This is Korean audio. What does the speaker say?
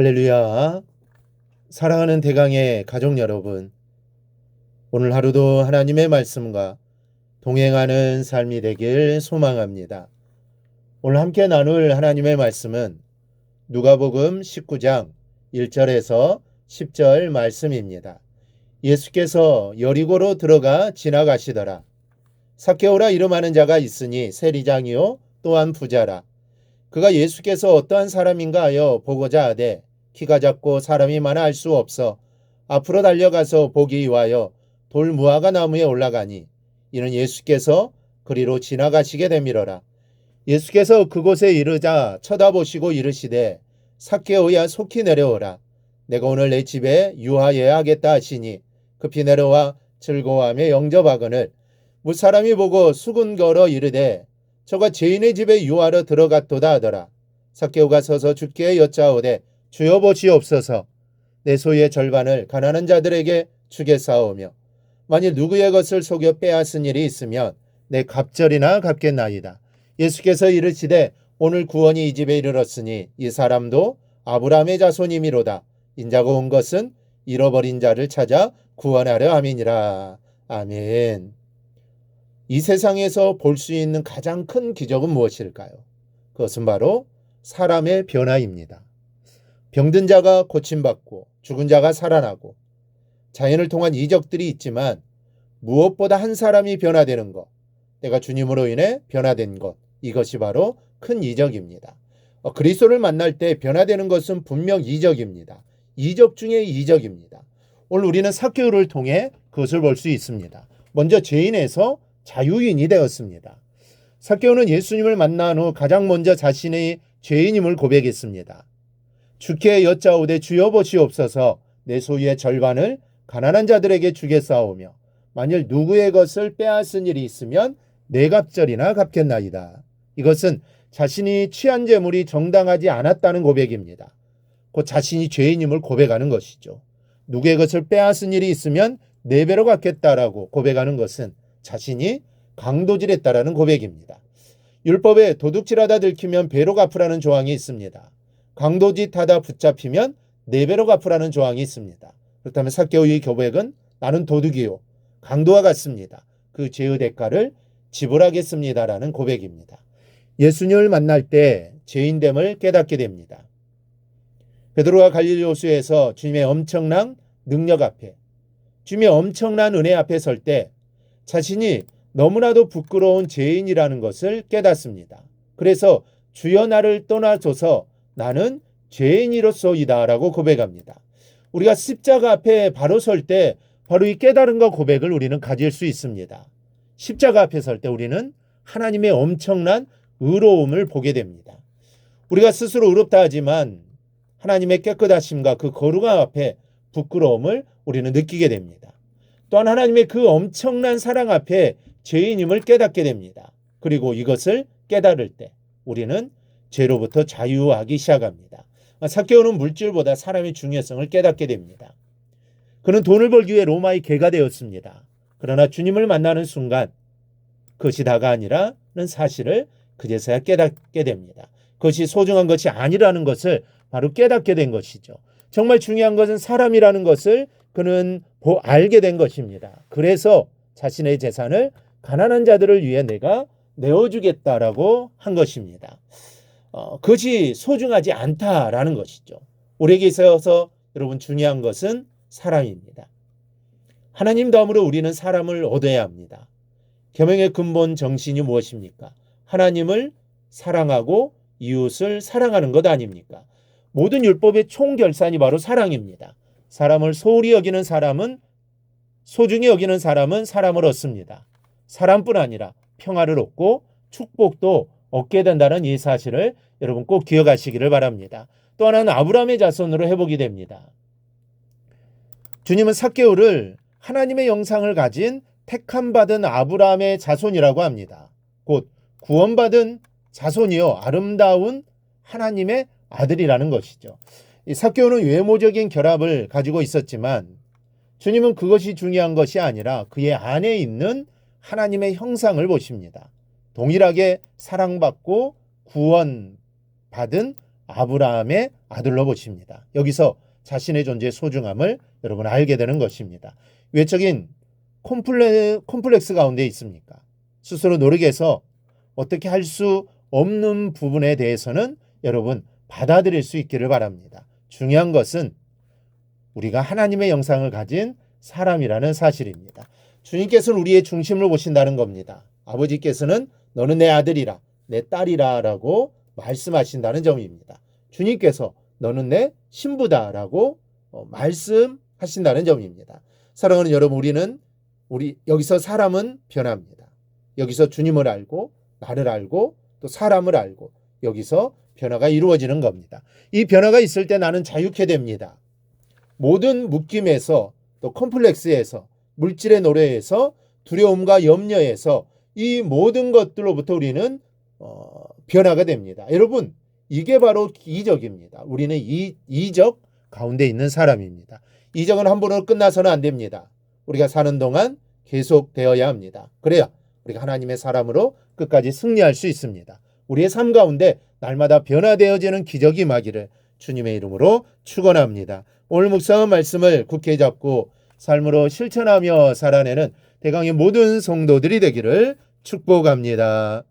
할렐루야. 사랑하는 대강의 가족 여러분, 오늘 하루도 하나님의 말씀과 동행하는 삶이 되길 소망합니다. 오늘 함께 나눌 하나님의 말씀은 누가복음 19장 1절에서 10절 말씀입니다. 예수께서 여리고로 들어가 지나가시더라. 삭개오라 이름하는 자가 있으니 세리장이요 또한 부자라. 그가 예수께서 어떠한 사람인가 하여 보고자 하되 키가 작고 사람이 많아 알 수 없어 앞으로 달려가서 보기 위하여 돌 무화과 나무에 올라가니 이는 예수께서 그리로 지나가시게 되밀어라. 예수께서 그곳에 이르자 쳐다보시고 이르시되 삭개오야 속히 내려오라. 내가 오늘 내 집에 유하여야 하겠다 하시니 급히 내려와 즐거워하며 영접하거늘 무사람이 보고 수군거려 이르되 저가 죄인의 집에 유하러 들어갔도다 하더라. 삭개오가 서서 주께 여짜오되 주여 보시옵소서. 내 소유의 절반을 가난한 자들에게 주겠사오며 만일 누구의 것을 속여 빼앗은 일이 있으면 내 갑절이나 갚겠나이다. 예수께서 이르시되 오늘 구원이 이 집에 이르렀으니 이 사람도 아브라함의 자손이미로다. 인자가 온 것은 잃어버린 자를 찾아 구원하려 함이니라. 아멘. 이 세상에서 볼 수 있는 가장 큰 기적은 무엇일까요? 그것은 바로 사람의 변화입니다. 병든 자가 고침받고 죽은 자가 살아나고 자연을 통한 이적들이 있지만 무엇보다 한 사람이 변화되는 것, 내가 주님으로 인해 변화된 것, 이것이 바로 큰 이적입니다. 그리스도를 만날 때 변화되는 것은 분명 이적입니다. 이적 중에 이적입니다. 오늘 우리는 삭개오를 통해 그것을 볼 수 있습니다. 먼저 죄인에서 자유인이 되었습니다. 삭개오는 예수님을 만난 후 가장 먼저 자신의 죄인임을 고백했습니다. 주께 여짜오되 주여 보시옵소서. 내 소유의 절반을 가난한 자들에게 주겠사오며 만일 누구의 것을 빼앗은 일이 있으면 네 갑절이나 갚겠나이다. 이것은 자신이 취한 재물이 정당하지 않았다는 고백입니다. 곧 자신이 죄인임을 고백하는 것이죠. 누구의 것을 빼앗은 일이 있으면 네 배로 갚겠다라고 고백하는 것은 자신이 강도질했다라는 고백입니다. 율법에 도둑질하다 들키면 배로 갚으라는 조항이 있습니다. 강도짓하다 붙잡히면 네 배로 갚으라는 조항이 있습니다. 그렇다면 삭개오의 고백은 나는 도둑이요 강도와 같습니다. 그 죄의 대가를 지불하겠습니다라는 고백입니다. 예수님을 만날 때 죄인됨을 깨닫게 됩니다. 베드로가 갈릴리 호수에서 주님의 엄청난 능력 앞에, 주님의 엄청난 은혜 앞에 설 때 자신이 너무나도 부끄러운 죄인이라는 것을 깨닫습니다. 그래서 주여 나를 떠나소서 나는 죄인이로소이다 라고 고백합니다. 우리가 십자가 앞에 바로 설 때 바로 이 깨달음과 고백을 우리는 가질 수 있습니다. 십자가 앞에 설 때 우리는 하나님의 엄청난 의로움을 보게 됩니다. 우리가 스스로 의롭다 하지만 하나님의 깨끗하심과 그 거룩함 앞에 부끄러움을 우리는 느끼게 됩니다. 또한 하나님의 그 엄청난 사랑 앞에 죄인임을 깨닫게 됩니다. 그리고 이것을 깨달을 때 우리는 죄로부터 자유하기 시작합니다. 삭개오는 물질보다 사람의 중요성을 깨닫게 됩니다. 그는 돈을 벌기 위해 로마의 개가 되었습니다. 그러나 주님을 만나는 순간 그것이 다가 아니라는 사실을 그제서야 깨닫게 됩니다. 그것이 소중한 것이 아니라는 것을 바로 깨닫게 된 것이죠. 정말 중요한 것은 사람이라는 것을 그는 알게 된 것입니다. 그래서 자신의 재산을 가난한 자들을 위해 내가 내어주겠다라고 한 것입니다. 그것이 소중하지 않다라는 것이죠. 우리에게 있어서 여러분 중요한 것은 사람입니다. 하나님 다음으로 우리는 사람을 얻어야 합니다. 계명의 근본 정신이 무엇입니까? 하나님을 사랑하고 이웃을 사랑하는 것 아닙니까? 모든 율법의 총결산이 바로 사랑입니다. 사람을 소홀히 여기는 사람은, 소중히 여기는 사람은 사람을 얻습니다. 사람뿐 아니라 평화를 얻고 축복도 얻게 된다는 이 사실을 여러분 꼭 기억하시기를 바랍니다. 또 하나는 아브라함의 자손으로 회복이 됩니다. 주님은 삭개오를 하나님의 영상을 가진 택함받은 아브라함의 자손이라고 합니다. 곧 구원받은 자손이요 아름다운 하나님의 아들이라는 것이죠. 이 삭개오는 외모적인 결합을 가지고 있었지만 주님은 그것이 중요한 것이 아니라 그의 안에 있는 하나님의 형상을 보십니다. 동일하게 사랑받고 구원받은 아브라함의 아들로 보십니다. 여기서 자신의 존재의 소중함을 여러분 알게 되는 것입니다. 외적인 콤플렉스 가운데 있습니까? 스스로 노력해서 어떻게 할 수 없는 부분에 대해서는 여러분 받아들일 수 있기를 바랍니다. 중요한 것은 우리가 하나님의 영상을 가진 사람이라는 사실입니다. 주님께서는 우리의 중심을 보신다는 겁니다. 아버지께서는 너는 내 아들이라 내 딸이라 라고 말씀하신다는 점입니다. 주님께서 너는 내 신부다라고 말씀하신다는 점입니다. 사랑하는 여러분, 우리 여기서 사람은 변합니다. 여기서 주님을 알고 나를 알고 또 사람을 알고 여기서 변화가 이루어지는 겁니다. 이 변화가 있을 때 나는 자유케 됩니다. 모든 묶임에서 또 컴플렉스에서 물질의 노래에서 두려움과 염려에서 이 모든 것들로부터 우리는 변화가 됩니다. 여러분, 이게 바로 이적입니다. 우리는 이적 가운데 있는 사람입니다. 이적은 한 번으로 끝나서는 안 됩니다. 우리가 사는 동안 계속되어야 합니다. 그래야 우리가 하나님의 사람으로 끝까지 승리할 수 있습니다. 우리의 삶 가운데 날마다 변화되어지는 기적이 임하기를 주님의 이름으로 축원합니다. 오늘 묵상한 말씀을 굳게 잡고 삶으로 실천하며 살아내는 대강의 모든 성도들이 되기를 축복합니다.